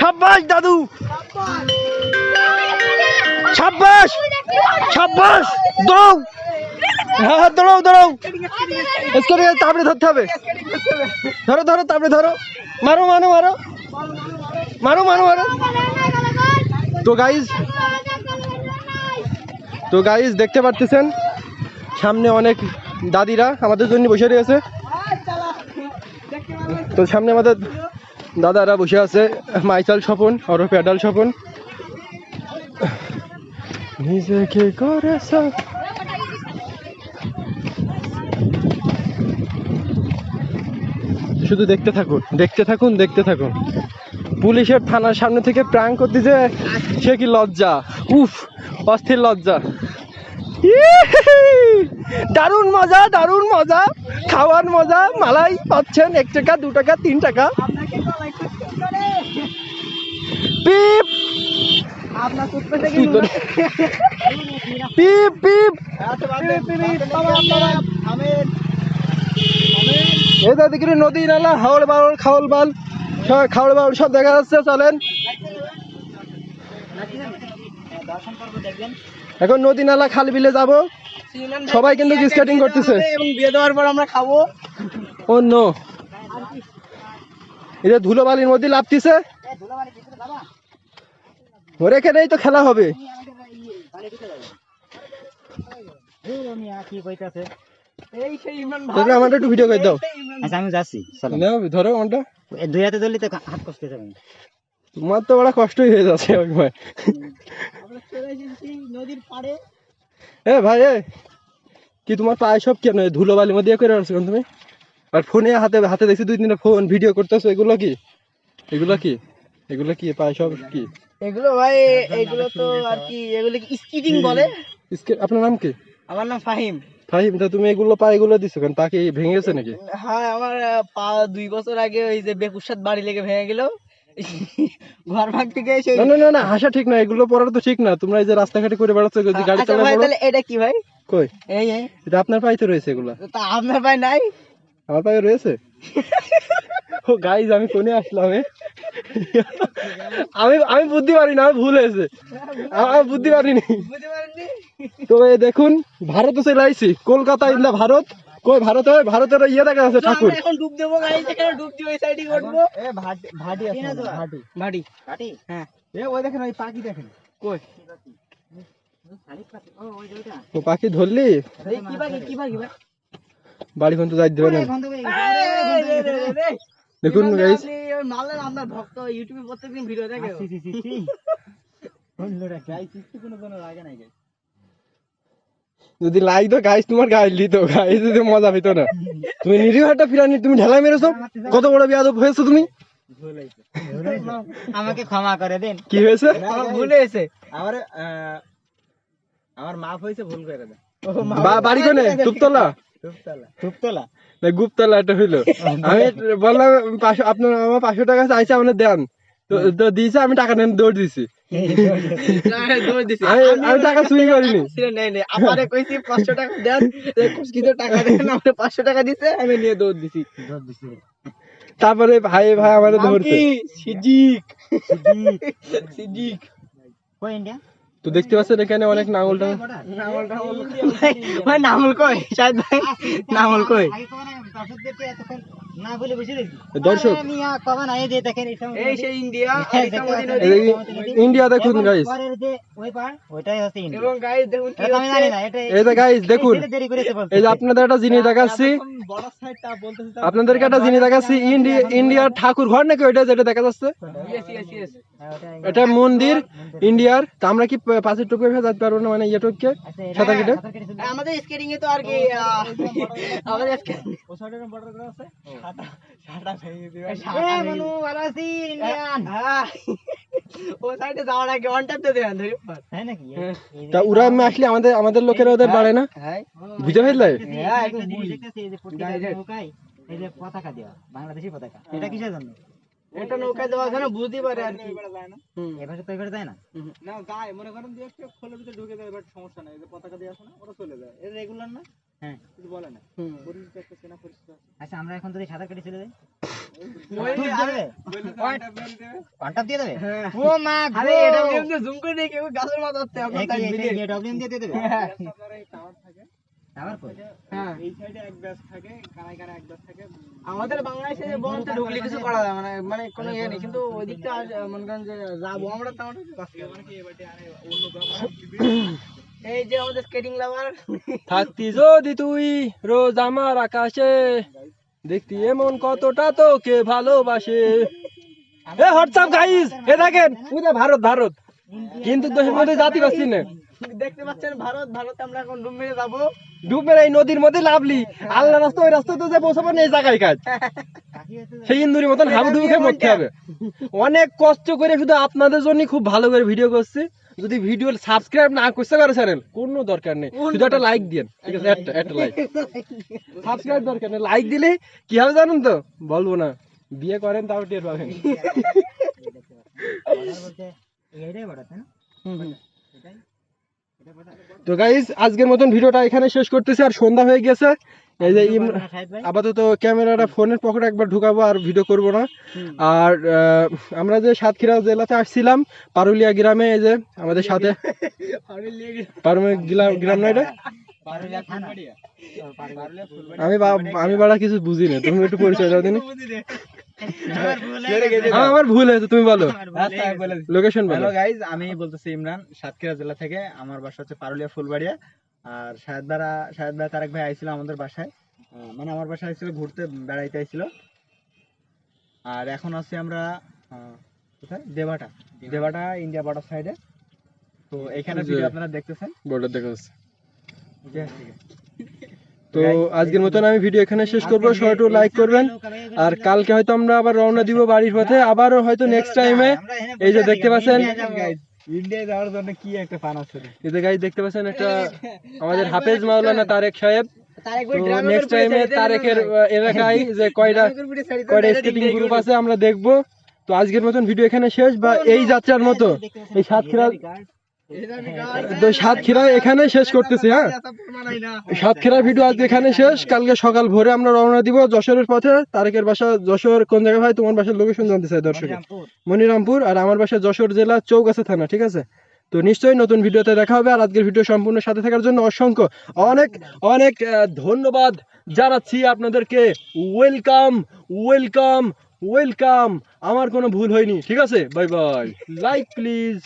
সাব্বাস দাদু, সাব্বাস সাব্বাস, দৌড়, হ্যাঁ দৌড়াও দৌড়াও, তারপরে ধরতে হবে, ধরো ধরো তারপরে ধরো, মারো মারো মারো মারো মারো মারো। তো গাইজ দেখতে পারতেছেন সামনে অনেক দাদিরা আমাদের জন্য বসে রয়েছে। তো সামনে আমাদের দাদারা বসে আছে, মাইচাল স্বপন আর প্যাডাল স্বপন। নিজেকে করেছ শুধু দেখতে থাকুন দেখতে থাকুন দেখতে থাকুন। পুলিশের থানার সামনে থেকে প্র্যাঙ্ক করতেছে, সে কি লজ্জা, উফ অস্থির লজ্জা। দারুণ মজা দারুণ মজা, খাওয়ার মজা, মালাই পাচ্ছেন 1 টাকা 2 টাকা 3 টাকা। পিপ পিপ পিপ, এই দিকে নদী নালা হাওড় বাউল খাওয়াল বাল খাওয়ার বাউল সব দেখা যাচ্ছে। চলেন এখন নদী নালা খাল বিলে যাবো, সবাই কিন্তু স্কেটিং করতেছে এবং বিয়ে দেওয়ার পর আমরা খাবো। ও নো, এই যে ধুলো বালির মধ্যে লাফতিছে, ওর এখানেই তো খেলা হবে। আমাদের একটু ভিডিও করে দাও। আচ্ছা আমি যাচ্ছি, ধরো আমারটা, 2 হাতে ধরলে তো হাত কষ্ট যাবে। তোমার তো বড় কষ্টই হয়ে যাচ্ছে ওই ভাই। নদীর পাড়ে এ ভাই, এ কি তোমার পায়ে সব কেন ধুলো বালির মধ্যে করে আসছো তুমি? আর ফোনে হাতে হাতে দেখছি 2-3টা ফোন ভিডিও করতেছো, এগুলো কি এগুলো কি এগুলো কি পায়ে সব কি এগুলো? ভাই এগুলো তো আর কি, এগুলো কি স্কিটিং বলে। আপনার নাম কি? আমার নাম ফাহিম। ফাহিম, তা তুমি এগুলো পা এগুলো দিছো কেন? পা কি ভেঙে গেছে নাকি? হ্যাঁ আমার পা 2 বছর আগে ওই যে বেকুসাত বাড়ি লেগে ভেঙে গেল। ঘর ভাগ থেকে এসে না না না, হাসা ঠিক না, এগুলো পড়ার তো ঠিক না। তোমরা এই যে রাস্তাঘাটে করে বেড়াচ্ছ, গাড়ি চালানো। ভাই তাহলে এটা কি ভাই? কই এই এটা আপনার পায়ে তো রয়েছে এগুলা। তা আপনার ভাই নাই? আমার পায়ে রয়েছে। ও গাইজ আমি কোনে আসলাম, আমি আমি বুদ্ধি পারি না, ভুল হয়েছে, আমি বুদ্ধি পারিনি। তো এই দেখুন ভারতে চলে আইছি, কলকাতা ইন্দা ভারত। কই ভারতে? ভারতের ইয়ে দেখা যাচ্ছে ঠাকুর। এখন ডুব দেবো গাইস, এখানে ডুব দিয়ে ওই সাইডে উঠবো। এ ভাটি আছে, ভাটি ভাটি ভাটি। হ্যাঁ এ ওই দেখেন, ওই পাখি দেখেন। কই ও পাখি ধরলি? এই কি পাখি কি পাখি ভাই? বাড়ি পর্যন্ত যাই দেবে না। দেখুন গাইস, আপনি ওই মালের আপনার ভক্ত, ইউটিউবে প্রত্যেকদিন ভিডিও দেখে। কোনো লাগে নাই গাইস। যদি লাইক তো গাইস তোমার গাইলি তো গাইস, যদি মজা পেতো না। তুমি নিরীহ একটা ফিরানি, তুমি ঢেলাই মেরেছো, কত বড় বেয়াদব হয়েছো তুমি। আমাকে ক্ষমা করে দেন। কি হয়েছে? আমার ভুল হয়েছে, আমার মাফ হয়েছে, ভুল করে দেন। বাড়ি কোনে? তুপতলা? তুপতলা না গুপ্তলা এটা হইলো। আমি বললাম আপনার আমার 500 টাকা চাইছে, আপনি দেন। তো দিয়েছে, আমি টাকা নেন দৌড় দিছি। আমি টাকা চুরি করিনি। আমারে কইছি 500 টাকা দেন, কিছু টাকা দেন, আপনি 500 টাকা দিছে, আমি নিয়ে দৌড় দিছি। তারপরে ভাই ভাই আমারে ধরছে। সিজিক সিজিক কই ইন্ডিয়া। তো দেখতে পাচ্ছেন এখানে অনেক নাঙ্গলটা ভাই, নাঙ্গল কই শায়দ ভাই, নাঙ্গল কই না বলে বসে রইছি। দর্শক মিয়া কবা নাই যে দেখেন, এই সেই ইন্ডিয়া, ইন্ডিয়া দেখুন গাইস, পরের যে ওই পার ওইটাই হচ্ছে ইন্ডিয়া। এবং গাইস দেখুন, এটা আমি জানি না, এটা এই যে গাইস দেখুন, এই যে আপনাদের একটা জিনিস দেখাচ্ছি, বড় সাইডটা বলতেছি আপনাদেরকে একটা জিনিস দেখাচ্ছি। ইন্ডিয়ার ঠাকুর ঘর নাকি ওইটা যেটা দেখা যাচ্ছে? এটা মন্দির ইন্ডিয়ার। তা আমরা কি পাশের টুপে যেতে পারবো না, মানে ইয়েটুককে সাঁতার কেটে? আমাদের স্কেটিং এ তো আর কি আমাদের ওসাইডের বর্ডার করা আছে, সাটা ভেঙে দিবে। এ মানু ভালো আছি ইন্ডিয়ান। হ্যাঁ ও সাইডে যাওয়ার আগে ওয়ান ট্যাপ দিয়ে দেন, ধরে পার তাই নাকি? তা উড়া মে আসলে আমাদের লোকেরা ওদের বাড়ে না, হ্যাঁ বুঝে ফেললে? হ্যাঁ একদম দেখতেছি, এই যে প্রত্যেকটা নৌকায় এই যে পতাকা দেওয়া, বাংলাদেশী পতাকা। এটা কিসের জন্য? এটা নৌকায় দেওয়া আছে না, বুঝতে পারে আর কি। এভাবে তো এবারে যায় না, না যায়, মনে করেন যে একটু খোলের ভিতরে ঢুকে যায়, বাট সমস্যা নাই, এই যে পতাকা দেওয়া আছে না, ওটা চলে যায়। এটা রেগুলার না? হ্যাঁ কিছু বলে না, পরিচিত একটা সেনা পরিচিত আছে। আচ্ছা আমরা এখন যদি সাঁতার কেটে চলে যাই, কন্টাপ দিয়ে দেবে ও মা আরে এটা এমনি জুম করে দেখে গাছের মাথা হচ্ছে আপনার তাই ভিডিও এটা অগ্রিম দিয়ে দেবে টাওয়ার কই হ্যাঁ এই সাইডে এক ব্যাচ থাকে, কানায় কানায় এক ব্যাচ থাকে। আমাদের বাংলাদেশে যে বনতে ঢুকলে কিছু করা যায় মানে মানে কোনো ইয়ে নেই, কিন্তু ওই দিকটা মনে করেন যে যাবো আমরা তো আমাদের মানে কি এবারে আরে অন্য গ্রাম এই যে আমাদের স্কেটিং লাভার থাকতি যদি তুই রোজ আমার আকাশে, দেখতি এমন কতটা তোকে ভালোবাসে। এ হোয়াটসঅ্যাপ গাইস, এ দেখেন ওই যে ভারত ভারত, কিন্তু দেশের মধ্যে জাতি পাচ্ছি না। দেখতে পাচ্ছেন ভারত ভারতে আমরা এখন ডুব মেরে যাবো। ডুব মেরে এই নদীর মধ্যে লাভলি, আল্লাহ রাস্তা ওই রাস্তা তো যে পৌঁছাবো না, এই জায়গায় কাজ। সেই ইন্দুরির মতন হাবুডুবু খেয়ে মরতে হবে। অনেক কষ্ট করে শুধু আপনাদের জন্য খুব ভালো করে ভিডিও করছি। যদি ভিডিও সাবস্ক্রাইব না করতে পারে চ্যানেল, কোনো দরকার নেই, শুধু একটা লাইক দিন, ঠিক আছে? একটা লাইক, সাবস্ক্রাইব দরকার নেই, লাইক দিলে কি হবে জানেন তো? বলবো না, বিয়ে করেন তাও টের পাবেন। এটাই বড় তাই না তো গাইস, আজকের মতন ভিডিওটা এখানে শেষ করতেছি। আর সন্ধ্যা হয়ে গেছে, এই যে আপাতত ক্যামেরাটা ফোনের পকেটে একবার ঢুকাবো, আর ভিডিও করব না। আর আমরা যে সাতক্ষীরা জেলাতে আসছিলাম, পারুলিয়া গ্রামে, এই যে আমাদের সাথে পারুলিয়া গ্রাম না এটা, আমি বাড়া কিছু বুঝি না, তুমি একটু পরিচয় দাও দিন। আমার ভুল হয়েছে, তুমি বলো লোকেশন বলো। হ্যালো গাইজ, আমি বলতেছি ইমরান, সাতক্ষীরা জেলা থেকে। আমার বাসা হচ্ছে পারুলিয়া ফুলবাড়িয়া। আর শাহেদ ভাই তারেক ভাই আইছিল আমাদের বাসায়, মানে আমার বাসায় আইছিল ঘুরতে, বেড়াইতে আইছিল। আর এখন আছি আমরা কোথায়, দেবাটা ইন্ডিয়া বর্ডার সাইডে। তো এখানে ভিডিও আপনারা দেখতেছেন, বর্ডার দেখা যাচ্ছে। তো আজকের মতন আমি ভিডিও এখানে শেষ করবো। সবাই একটু লাইক করবেন। আর কালকে হয়তো আমরা আবার রওনা দিব বাড়ির পথে, আবারও হয়তো নেক্সট টাইমে। এই যে দেখতে পাচ্ছেন ইন্ডিয়া যাওয়ার জন্য কি একটা ফান আছে। এই যে গাইস দেখতে পাচ্ছেন, একটা আমাদের হাফেজ মাওলানা তারেক সাহেব। তো নেক্সট টাইমে তারেকের এলাকায় যে কয়টা স্কেটিং গ্রুপ আছে আমরা দেখবো। তো আজকের মতন ভিডিও এখানে শেষ, বা এই যাত্রার মতো এই সাতক্ষীরা এখানে শেষ করতেছি। হ্যাঁ, সাতক্ষীরার ভিডিও আজ এখানে শেষ। কালকে সকাল ভোরে আমরা রওনা দিব যশোরের পথে। তারেকের বাসা যশোর কোন জায়গায় ভাই? তোমার বাসার লোকেশন জানতে চাই দর্শক। মনিরামপুর। আর আমার বাসা যশোর জেলা চৌগাছা থানা, ঠিক আছে? তো নিশ্চয়ই নতুন ভিডিওতে দেখা হবে। আর আজকের ভিডিও সম্পূর্ণ সাথে থাকার জন্য অসংখ্য অনেক অনেক ধন্যবাদ জানাচ্ছি আপনাদেরকে। Welcome welcome welcome. আমার কোনো ভুল হয়নি, ঠিক আছে? Bye bye. Like please.